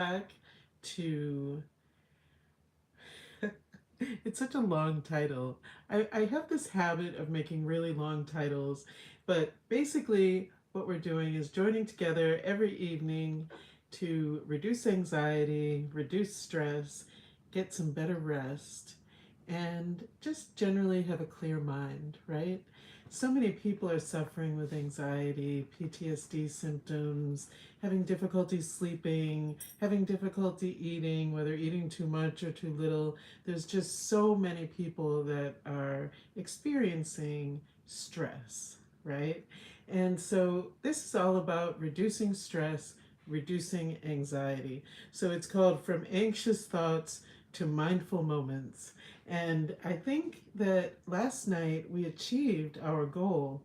back to it's such a long title. I have this habit of making really long titles, but basically, what we're doing is joining together every evening to reduce anxiety, reduce stress, get some better rest, and just generally have a clear mind, right? So many people are suffering with anxiety, PTSD symptoms, having difficulty sleeping, having difficulty eating, whether eating too much or too little. There's just so many people that are experiencing stress, right? And so this is all about reducing stress, reducing anxiety. So it's called From Anxious Thoughts to Mindful Moments. And I think that last night we achieved our goal.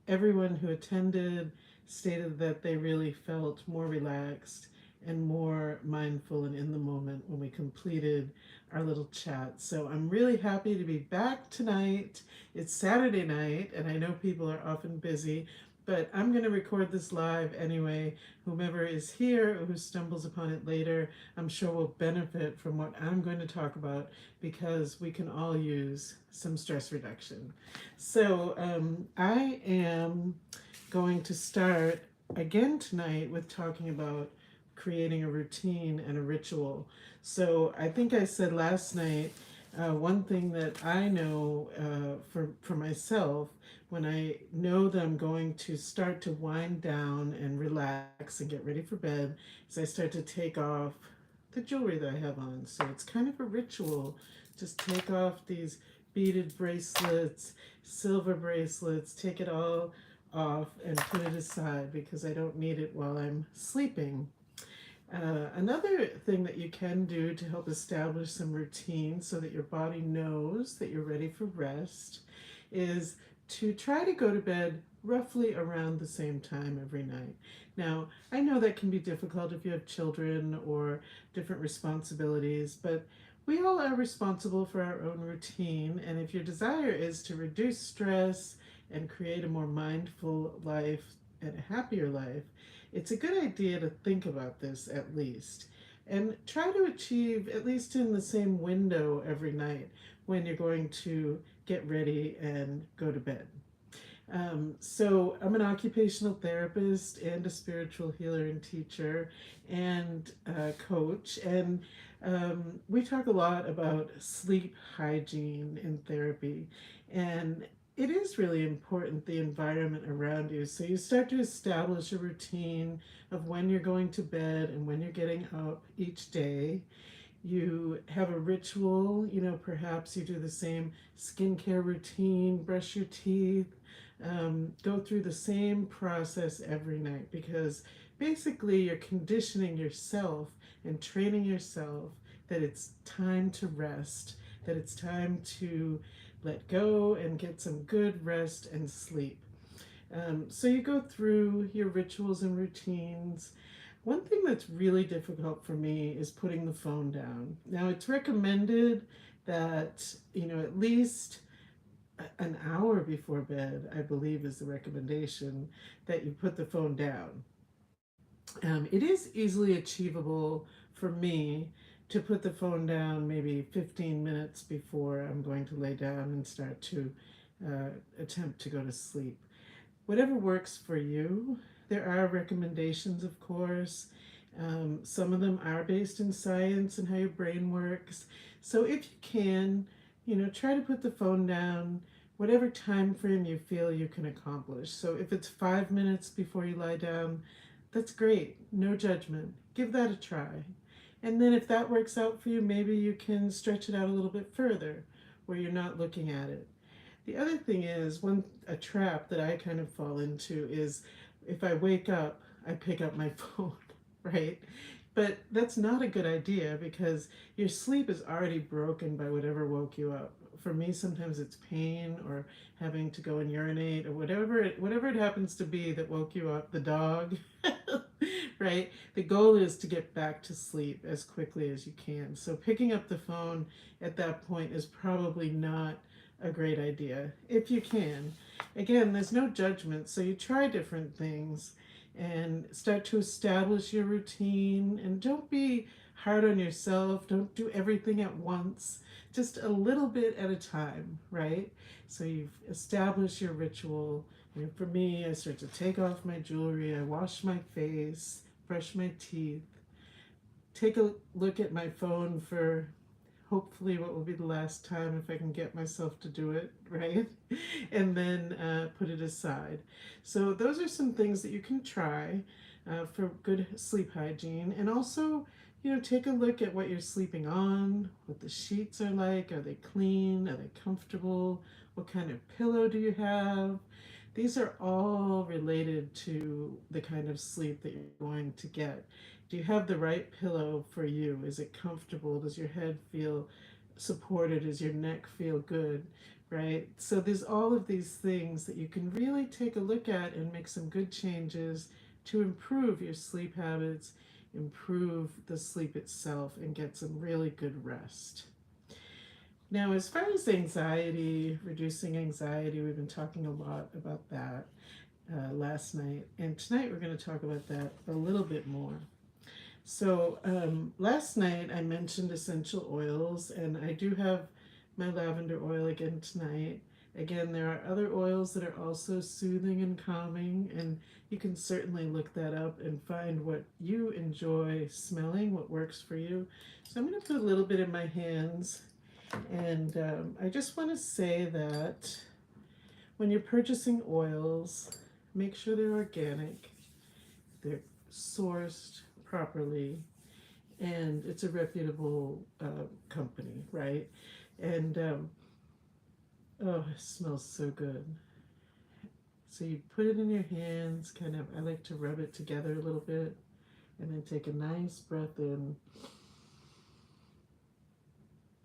Everyone who attended stated that they really felt more relaxed and more mindful and in the moment when we completed our little chat. So I'm really happy to be back tonight. It's Saturday night, and I know people are often busy, but I'm going to record this live anyway. Whomever is here or who stumbles upon it later, I'm sure will benefit from what I'm going to talk about because we can all use some stress reduction. So I am going to start again tonight with talking about creating a routine and a ritual. So I think I said last night one thing that I know for myself when I know that I'm going to start to wind down and relax and get ready for bed is I start to take off the jewelry that I have on. So it's kind of a ritual. Just take off these beaded bracelets, silver bracelets, take it all off and put it aside because I don't need it while I'm sleeping. Another thing that you can do to help establish some routine so that your body knows that you're ready for rest is to try to go to bed roughly around the same time every night. Now, I know that can be difficult if you have children or different responsibilities, but we all are responsible for our own routine. And if your desire is to reduce stress and create a more mindful life and a happier life, it's a good idea to think about this at least. And try to achieve at least in the same window every night when you're going to get ready and go to bed. So I'm an occupational therapist and a spiritual healer and teacher and coach. And we talk a lot about sleep hygiene in therapy. And it is really important, the environment around you. So you start to establish a routine of when you're going to bed and when you're getting up each day. You have a ritual, perhaps you do the same skincare routine, brush your teeth, go through the same process every night because basically you're conditioning yourself and training yourself that it's time to rest, that it's time to let go and get some good rest and sleep. So you go through your rituals and routines. One thing that's really difficult for me is putting the phone down. Now, it's recommended that, at least an hour before bed, I believe is the recommendation that you put the phone down. It is easily achievable for me to put the phone down maybe 15 minutes before I'm going to lay down and start to attempt to go to sleep. Whatever works for you. There are recommendations, of course. Some of them are based in science and how your brain works. So if you can, try to put the phone down whatever time frame you feel you can accomplish. So if it's 5 minutes before you lie down, that's great. No judgment. Give that a try. And then if that works out for you, maybe you can stretch it out a little bit further where you're not looking at it. The other thing is, a trap that I kind of fall into is if I wake up, I pick up my phone, right? But that's not a good idea because your sleep is already broken by whatever woke you up. For me, sometimes it's pain or having to go and urinate or whatever it happens to be that woke you up, the dog, right? The goal is to get back to sleep as quickly as you can. So picking up the phone at that point is probably not a great idea if you can. Again, there's no judgment, so you try different things and start to establish your routine. And don't be hard on yourself. Don't do everything at once. Just a little bit at a time, right? So you've established your ritual. And for me, I start to take off my jewelry, I wash my face, brush my teeth, take a look at my phone for hopefully what will be the last time if I can get myself to do it, right? And then put it aside. So those are some things that you can try for good sleep hygiene. And also, take a look at what you're sleeping on, what the sheets are like. Are they clean? Are they comfortable? What kind of pillow do you have? These are all related to the kind of sleep that you're going to get. Do you have the right pillow for you? Is it comfortable? Does your head feel supported? Does your neck feel good? Right? So there's all of these things that you can really take a look at and make some good changes to improve your sleep habits, improve the sleep itself, and get some really good rest. Now, as far as anxiety, reducing anxiety, we've been talking a lot about that last night, and tonight we're going to talk about that a little bit more. So, last night I mentioned essential oils, and I do have my lavender oil again tonight. Again, there are other oils that are also soothing and calming, and you can certainly look that up and find what you enjoy smelling, what works for you. So, I'm going to put a little bit in my hands, and I just want to say that when you're purchasing oils, make sure they're organic, they're sourced properly, and it's a reputable company, right? And oh, it smells so good. So you put it in your hands, kind of, I like to rub it together a little bit, and then take a nice breath in.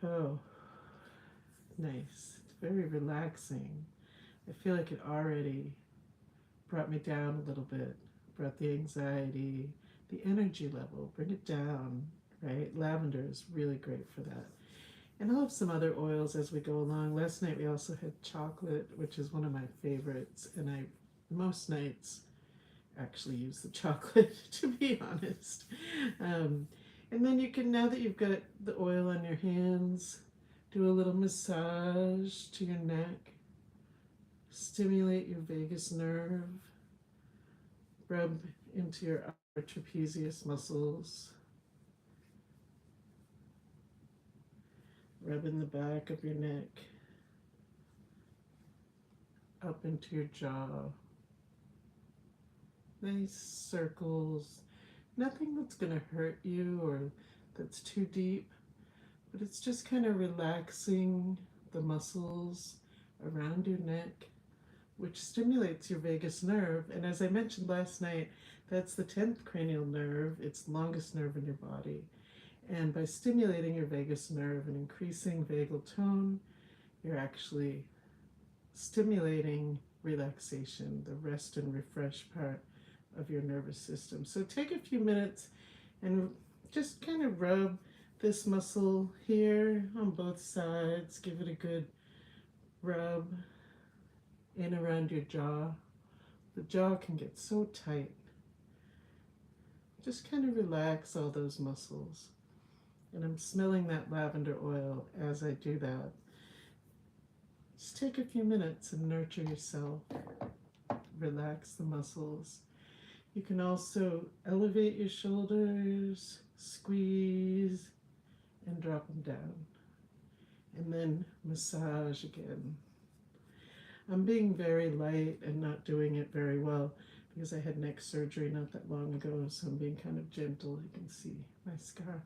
Oh, nice. It's very relaxing. I feel like it already brought me down a little bit, brought the anxiety, the energy level, bring it down, right? Lavender is really great for that. And I'll have some other oils as we go along. Last night we also had chocolate, which is one of my favorites, and I most nights actually use the chocolate, to be honest. And then you can, now that you've got the oil on your hands, do a little massage to your neck, stimulate your vagus nerve, rub into your upper trapezius muscles, rub in the back of your neck, up into your jaw. Nice circles, nothing that's going to hurt you or that's too deep, but it's just kind of relaxing the muscles around your neck, which stimulates your vagus nerve. And as I mentioned last night, that's the 10th cranial nerve. It's the longest nerve in your body. And by stimulating your vagus nerve and increasing vagal tone, you're actually stimulating relaxation, the rest and refresh part of your nervous system. So take a few minutes and just kind of rub this muscle here on both sides. Give it a good rub in around your jaw. The jaw can get so tight. Just kind of relax all those muscles. And I'm smelling that lavender oil as I do that. Just take a few minutes and nurture yourself. Relax the muscles. You can also elevate your shoulders, squeeze, and drop them down. And then massage again. I'm being very light and not doing it very well because I had neck surgery not that long ago, so I'm being kind of gentle. You can see my scar.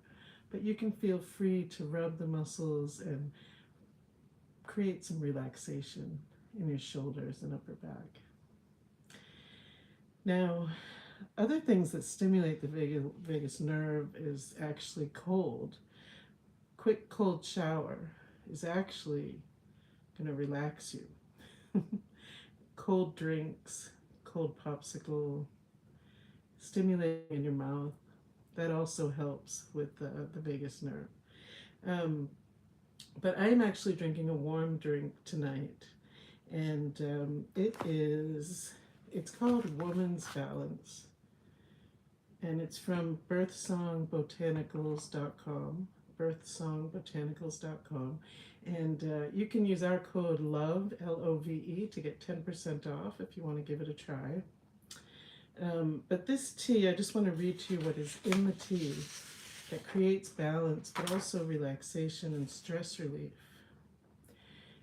But you can feel free to rub the muscles and create some relaxation in your shoulders and upper back. Now, other things that stimulate the vagus nerve is actually cold. Quick cold shower is actually going to relax you. Cold drinks, cold popsicle, stimulating in your mouth, that also helps with the vagus nerve. But I am actually drinking a warm drink tonight, and it's called Woman's Balance. and it's from birthsongbotanicals.com, birthsongbotanicals.com. And you can use our code LOVE, LOVE, to get 10% off if you want to give it a try. But this tea, I just want to read to you what is in the tea that creates balance, but also relaxation and stress relief.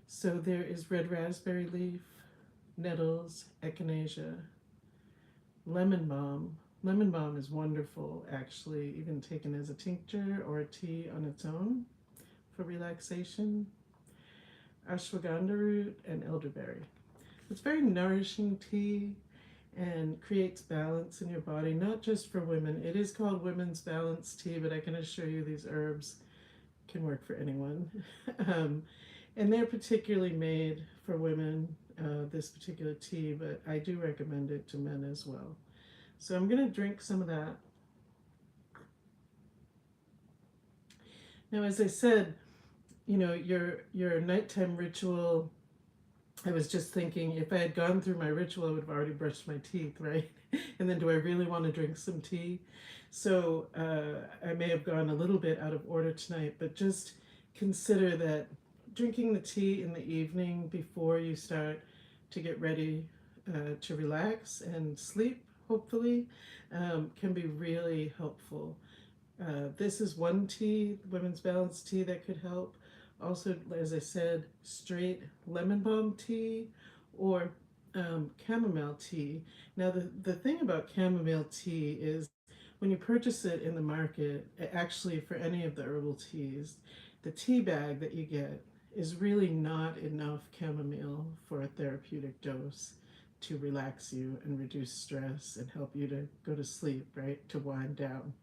So there is red raspberry leaf, nettles, echinacea, lemon balm. Lemon balm is wonderful, actually, even taken as a tincture or a tea on its own for relaxation. Ashwagandha root and elderberry. It's very nourishing tea and creates balance in your body, not just for women. It is called women's balance tea, but I can assure you these herbs can work for anyone. um, and they're particularly made for women, this particular tea, but I do recommend it to men as well. So I'm going to drink some of that. Now, as I said, your nighttime ritual, I was just thinking if I had gone through my ritual, I would have already brushed my teeth, right? And then do I really want to drink some tea? So I may have gone a little bit out of order tonight, but just consider that drinking the tea in the evening before you start to get ready to relax and sleep, hopefully, can be really helpful. This is one tea, women's balance tea, that could help. Also, as I said, straight lemon balm tea or chamomile tea. Now, the thing about chamomile tea is when you purchase it in the market, actually for any of the herbal teas, the tea bag that you get is really not enough chamomile for a therapeutic dose to relax you and reduce stress and help you to go to sleep, right? To wind down.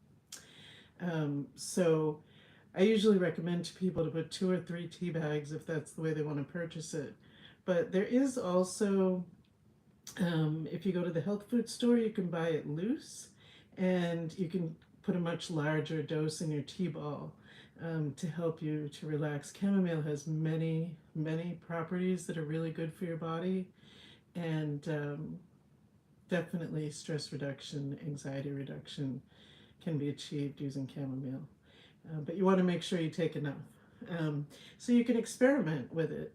So I usually recommend to people to put 2 or 3 tea bags if that's the way they want to purchase it. But there is also, if you go to the health food store, you can buy it loose and you can put a much larger dose in your tea ball to help you to relax. Chamomile has many, many properties that are really good for your body, and definitely stress reduction, anxiety reduction can be achieved using chamomile. But you want to make sure you take enough. So you can experiment with it.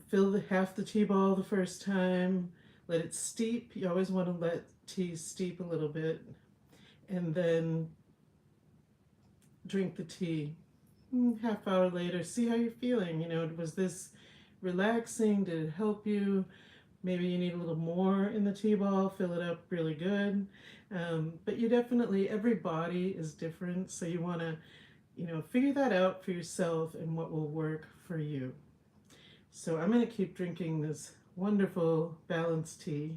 Fill half the tea ball the first time, let it steep. You always want to let tea steep a little bit, and then drink the tea. Half hour later, see how you're feeling. Was this relaxing? Did it help you? Maybe you need a little more in the tea ball, fill it up really good. But you definitely, every body is different, so you want to, figure that out for yourself and what will work for you. So I'm going to keep drinking this wonderful balanced tea.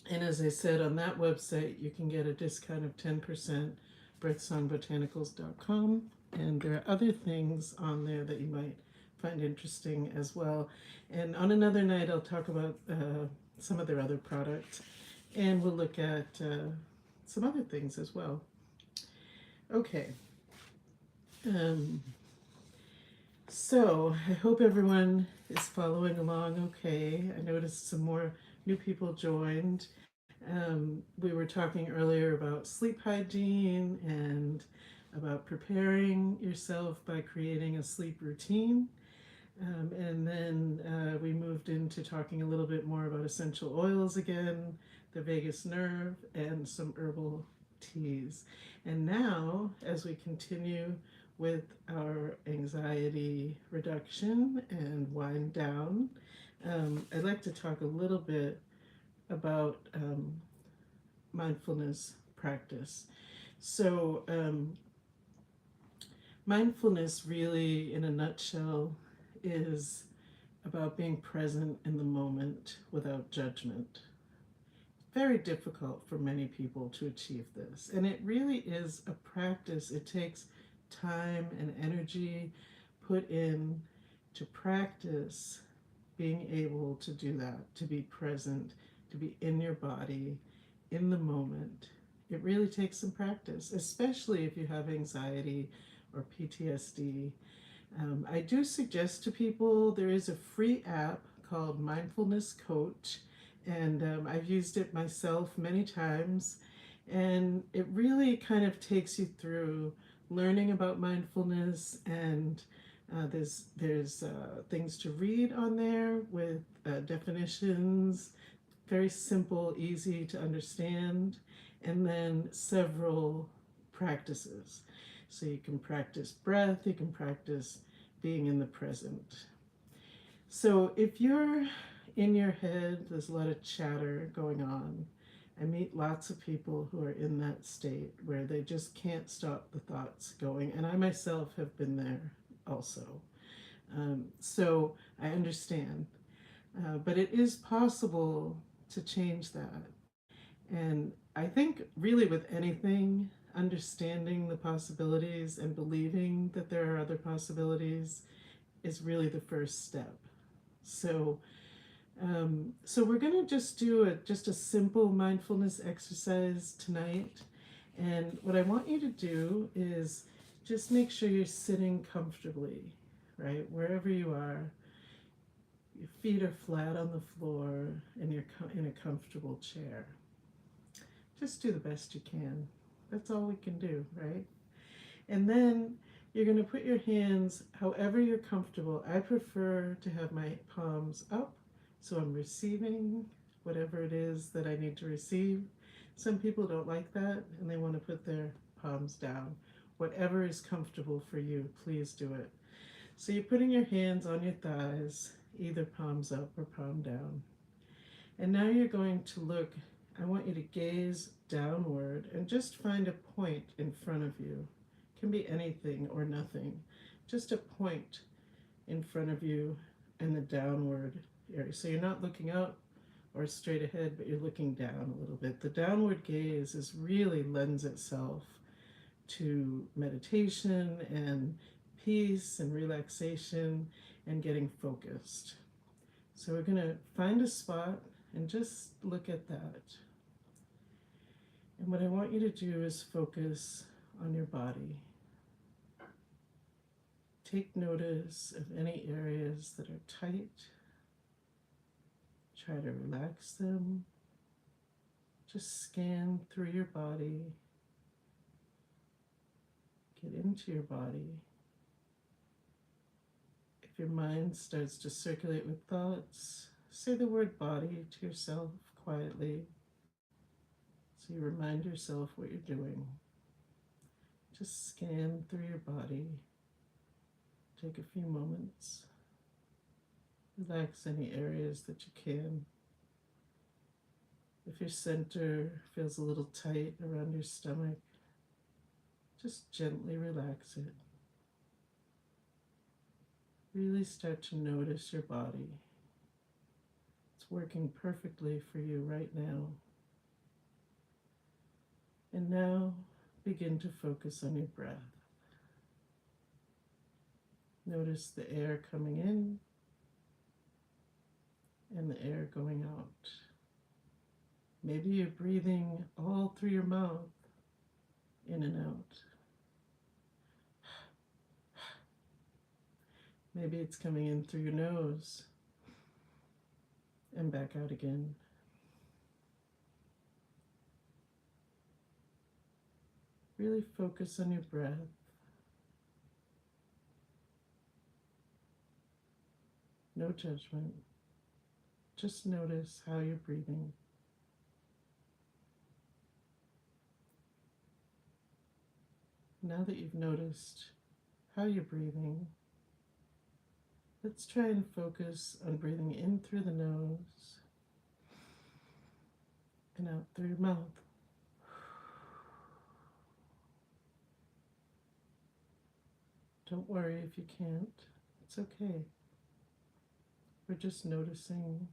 And as I said, on that website, you can get a discount of 10%, birthsongbotanicals.com. And there are other things on there that you might find interesting as well. And on another night, I'll talk about some of their other products. And we'll look at some other things as well. Okay. So I hope everyone is following along okay. I noticed some more new people joined. We were talking earlier about sleep hygiene and about preparing yourself by creating a sleep routine. And then we moved into talking a little bit more about essential oils again, the vagus nerve, and some herbal teas. And now, as we continue with our anxiety reduction and wind down, I'd like to talk a little bit about mindfulness practice. So, mindfulness, really, in a nutshell, is about being present in the moment without judgment. Very difficult for many people to achieve this, and it really is a practice. It takes time and energy put in to practice being able to do that, to be present, to be in your body, in the moment. It really takes some practice, especially if you have anxiety or PTSD. I do suggest to people there is a free app called Mindfulness Coach, And I've used it myself many times, and it really kind of takes you through learning about mindfulness. And there's things to read on there with definitions, very simple, easy to understand, and then several practices. So you can practice breath, you can practice being in the present. So if you're in your head, there's a lot of chatter going on. I meet lots of people who are in that state where they just can't stop the thoughts going, and I myself have been there also. So I understand. But it is possible to change that. And I think, really, with anything, understanding the possibilities and believing that there are other possibilities is really the first step. So, so we're going to just do just a simple mindfulness exercise tonight. And what I want you to do is just make sure you're sitting comfortably, right? Wherever you are, your feet are flat on the floor and you're in a comfortable chair. Just do the best you can. That's all we can do, right? And then you're going to put your hands however you're comfortable. I prefer to have my palms up, so I'm receiving whatever it is that I need to receive. Some people don't like that and they want to put their palms down. Whatever is comfortable for you, please do it. So you're putting your hands on your thighs, either palms up or palm down. And now you're going to look, I want you to gaze downward and just find a point in front of you. It can be anything or nothing. Just a point in front of you in the downward area. So you're not looking up or straight ahead, but you're looking down a little bit. The downward gaze really lends itself to meditation and peace and relaxation and getting focused. So we're going to find a spot and just look at that. And what I want you to do is focus on your body. Take notice of any areas that are tight. Try to relax them. Just scan through your body. Get into your body. If your mind starts to circulate with thoughts, say the word body to yourself quietly, so you remind yourself what you're doing. Just scan through your body. Take a few moments. Relax any areas that you can. If your center feels a little tight around your stomach, just gently relax it. Really start to notice your body. It's working perfectly for you right now. And now begin to focus on your breath. Notice the air coming in and the air going out. Maybe you're breathing all through your mouth, in and out. Maybe it's coming in through your nose and back out again. Really focus on your breath. No judgment. Just notice how you're breathing. Now that you've noticed how you're breathing, let's try and focus on breathing in through the nose and out through your mouth. Don't worry if you can't. It's okay. We're just noticing,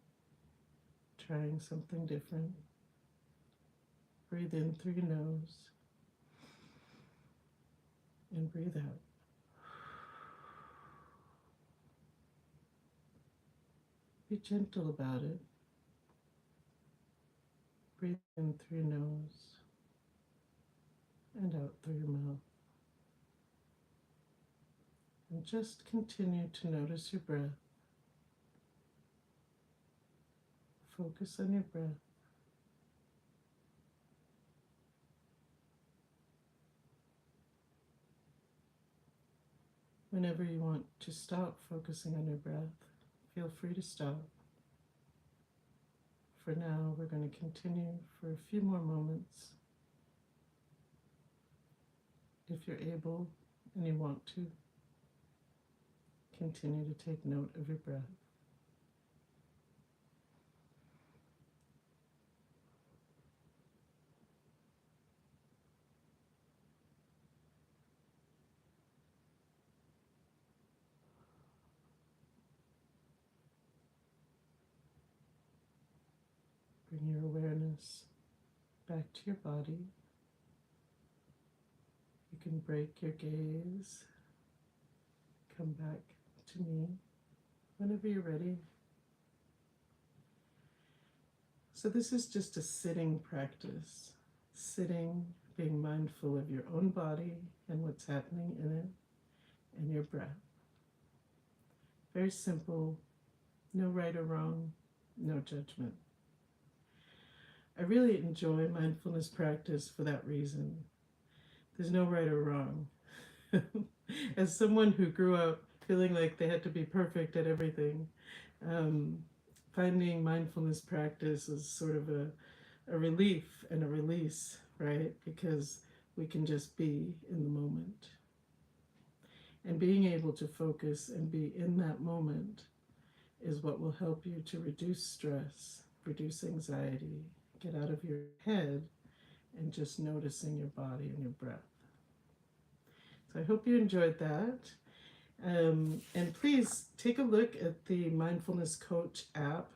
trying something different. Breathe in through your nose and breathe out. Be gentle about it. Breathe in through your nose and out through your mouth. And just continue to notice your breath. focus on your breath. Whenever you want to stop focusing on your breath, feel free to stop. For now, we're going to continue for a few more moments. If you're able and you want to, continue to take note of your breath. Bring your awareness back to your body. You can break your gaze, come back to me whenever you're ready. So this is just a sitting practice. Sitting, being mindful of your own body and what's happening in it, and your breath. Very simple, no right or wrong, no judgment. I really enjoy mindfulness practice for that reason. There's no right or wrong. As someone who grew up feeling like they had to be perfect at everything, um, finding mindfulness practice is sort of a relief and a release, right? Because we can just be in the moment. And being able to focus and be in that moment is what will help you to reduce stress, reduce anxiety, get out of your head, and just noticing your body and your breath. So I hope you enjoyed that. And please take a look at the Mindfulness Coach app.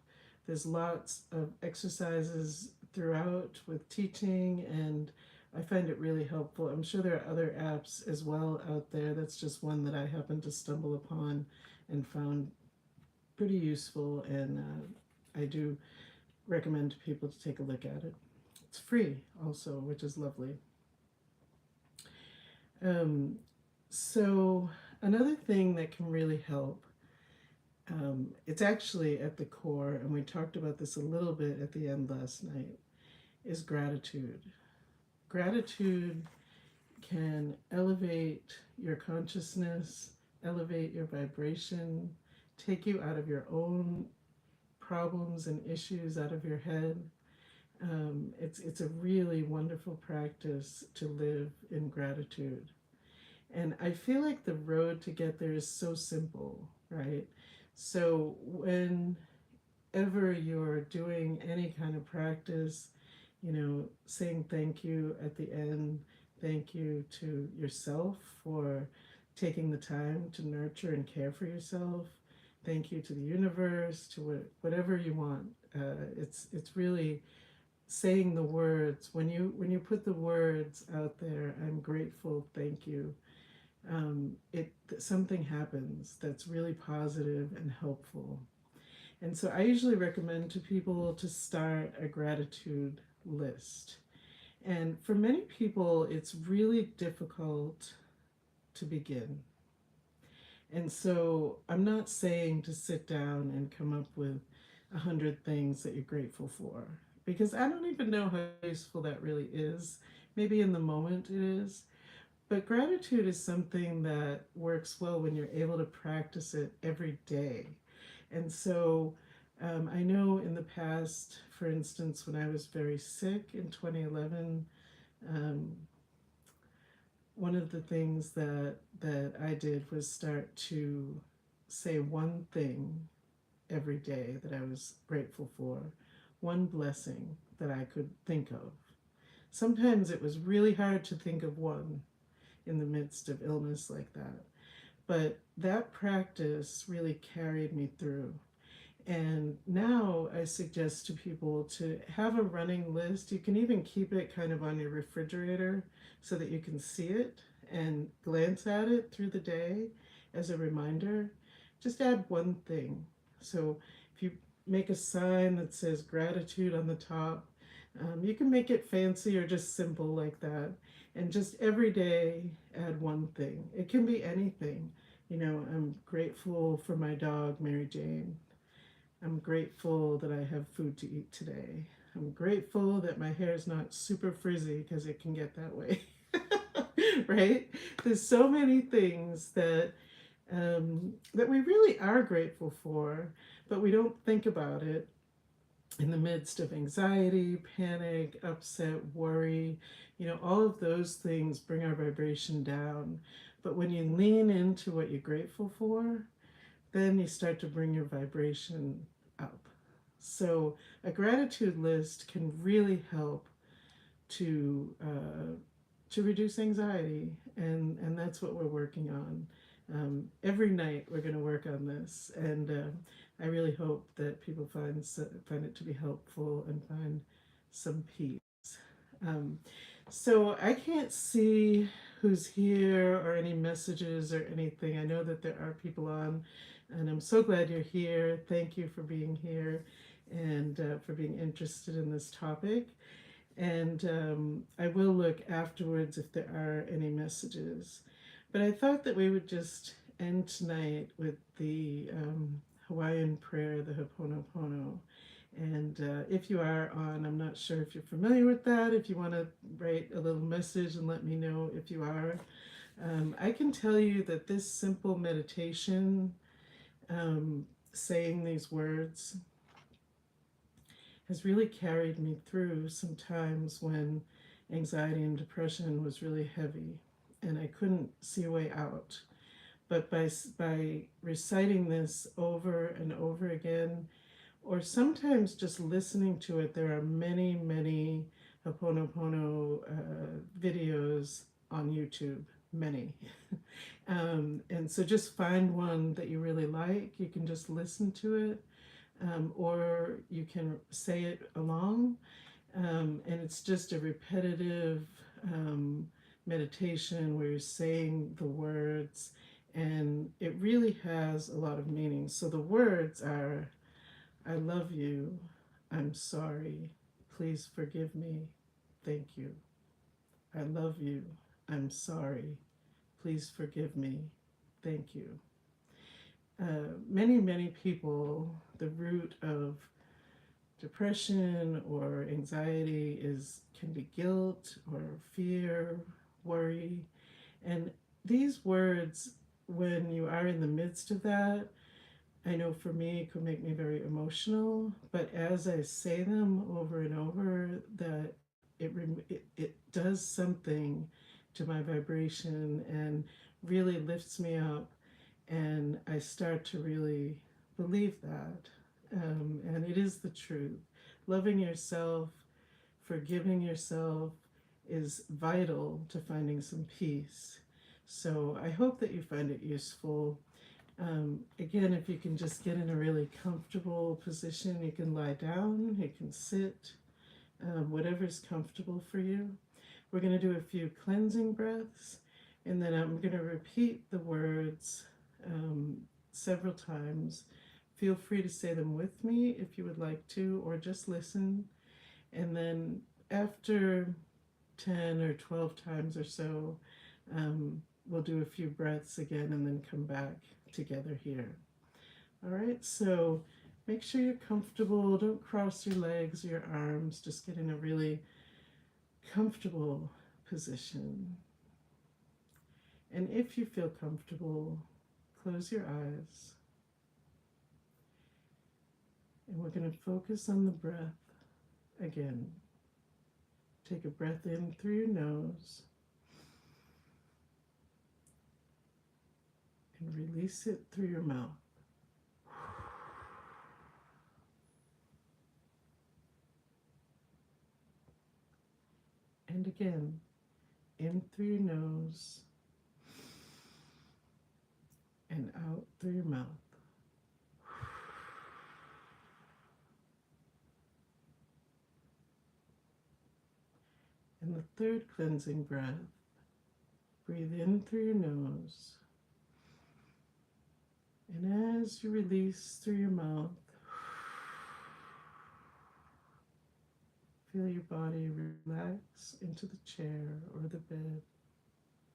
There's lots of exercises throughout with teaching, and I find it really helpful. I'm sure there are other apps as well out there. That's just one that I happened to stumble upon and found pretty useful, and I do recommend to people to take a look at it. It's free also, which is lovely. So another thing that can really help, it's actually at the core, and we talked about this a little bit at the end last night, is gratitude. Gratitude can elevate your consciousness, elevate your vibration, take you out of your own problems and issues out of your head. It's a really wonderful practice to live in gratitude. And I feel like the road to get there is so simple, right? So whenever you're doing any kind of practice, saying thank you at the end, thank you to yourself for taking the time to nurture and care for yourself. Thank you to the universe, to whatever you want. It's really saying the words. When you put the words out there, I'm grateful, thank you. Something happens that's really positive and helpful. And so I usually recommend to people to start a gratitude list. And for many people, it's really difficult to begin. And so I'm not saying to sit down and come up with 100 things that you're grateful for, because I don't even know how useful that really is. Maybe in the moment it is. But gratitude is something that works well when you're able to practice it every day. And so I know in the past, for instance, when I was very sick in 2011, um, one of the things that I did was start to say one thing every day that I was grateful for, one blessing that I could think of. Sometimes it was really hard to think of one in the midst of illness like that. But that practice really carried me through. And now I suggest to people to have a running list. You can even keep it kind of on your refrigerator so that you can see it and glance at it through the day as a reminder. Just add one thing. So if you make a sign that says gratitude on the top, you can make it fancy or just simple like that. And just every day add one thing. It can be anything. I'm grateful for my dog, Mary Jane. I'm grateful that I have food to eat today. I'm grateful that my hair is not super frizzy because it can get that way. Right? There's so many things that we really are grateful for, but we don't think about it in the midst of anxiety, panic, upset, worry. All of those things bring our vibration down. But when you lean into what you're grateful for, then you start to bring your vibration up. So a gratitude list can really help to reduce anxiety, and that's what we're working on. Every night we're going to work on this, and I really hope that people find it to be helpful and find some peace. Um, so I can't see who's here or any messages or anything. I know that there are people on, and I'm so glad you're here. Thank you for being here and for being interested in this topic. And I will look afterwards if there are any messages. But I thought that we would just end tonight with the Hawaiian prayer, the Ho'oponopono. And if you are on, I'm not sure if you're familiar with that. If you want to write a little message and let me know if you are. I can tell you that this simple meditation, saying these words, has really carried me through some times when anxiety and depression was really heavy and I couldn't see a way out. But by reciting this over and over again, or sometimes just listening to it, there are many, many Ho'oponopono videos on YouTube, many. And so just find one that you really like. You can just listen to it, or you can say it along. And it's just a repetitive meditation where you're saying the words, and it really has a lot of meaning. So the words are, I love you, I'm sorry, please forgive me, thank you. I love you, I'm sorry, please forgive me, thank you. Many, many people, the root of depression or anxiety can be guilt or fear, worry. And these words, when you are in the midst of that, I know for me it could make me very emotional, but as I say them over and over, that it does something to my vibration and really lifts me up, and I start to really believe that. And it is the truth. Loving yourself, forgiving yourself is vital to finding some peace. So I hope that you find it useful. Again, if you can just get in a really comfortable position, you can lie down, you can sit, whatever's comfortable for you. We're going to do a few cleansing breaths, and then I'm going to repeat the words several times. Feel free to say them with me if you would like to, or just listen. And then after 10 or 12 times or so, we'll do a few breaths again and then come back together here. All right, so make sure you're comfortable. Don't cross your legs or your arms. Just get in a really comfortable position. And if you feel comfortable, close your eyes. And we're going to focus on the breath again. Take a breath in through your nose and release it through your mouth. And again, in through your nose and out through your mouth. And the third cleansing breath, breathe in through your nose. And as you release through your mouth, feel your body relax into the chair or the bed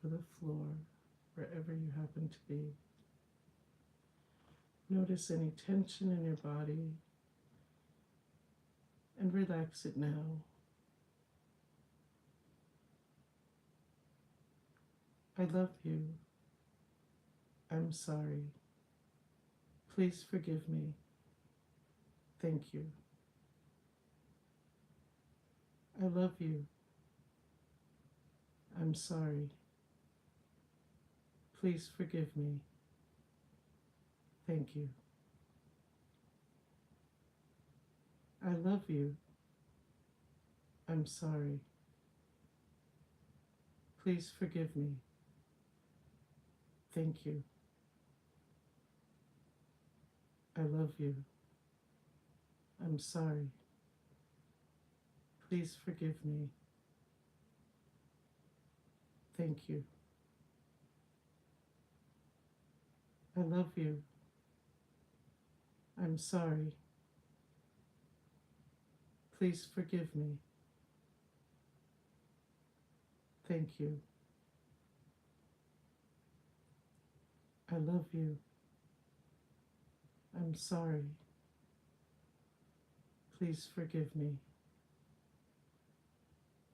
or the floor, wherever you happen to be. Notice any tension in your body and relax it now. I love you. I'm sorry. Please forgive me. Thank you. I love you. I'm sorry. Please forgive me. Thank you. I love you. I'm sorry. Please forgive me. Thank you. I love you. I'm sorry. Please forgive me. Thank you. I love you. I'm sorry. Please forgive me. Thank you. I love you. I'm sorry. Please forgive me.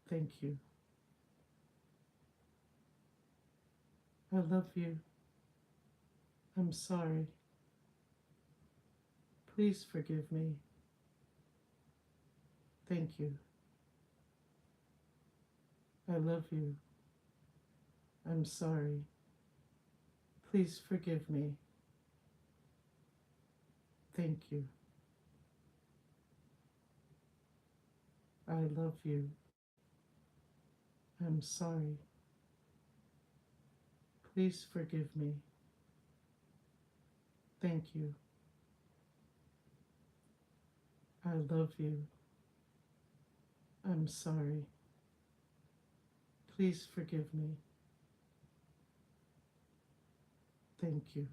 Thank you. I love you. I'm sorry. Please forgive me. Thank you. I love you. I'm sorry. Please forgive me. Thank you. I love you. I'm sorry. Please forgive me. Thank you. I love you. I'm sorry. Please forgive me. Thank you.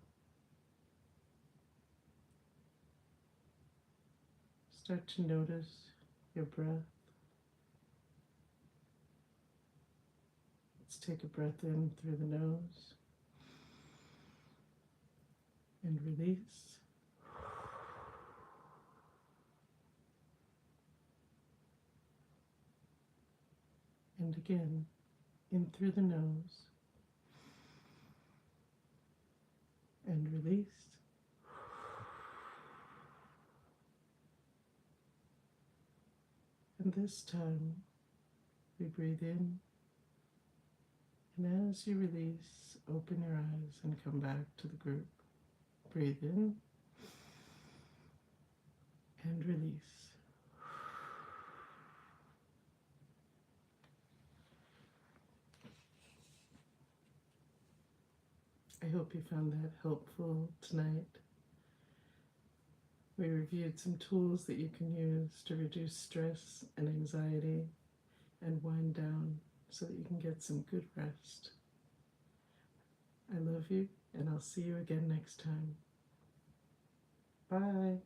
Start to notice your breath. Let's take a breath in through the nose and release. And again, in through the nose and release. And this time, we breathe in, and as you release, open your eyes and come back to the group. Breathe in and release. I hope you found that helpful tonight. We reviewed some tools that you can use to reduce stress and anxiety and wind down so that you can get some good rest. I love you, and I'll see you again next time. Bye.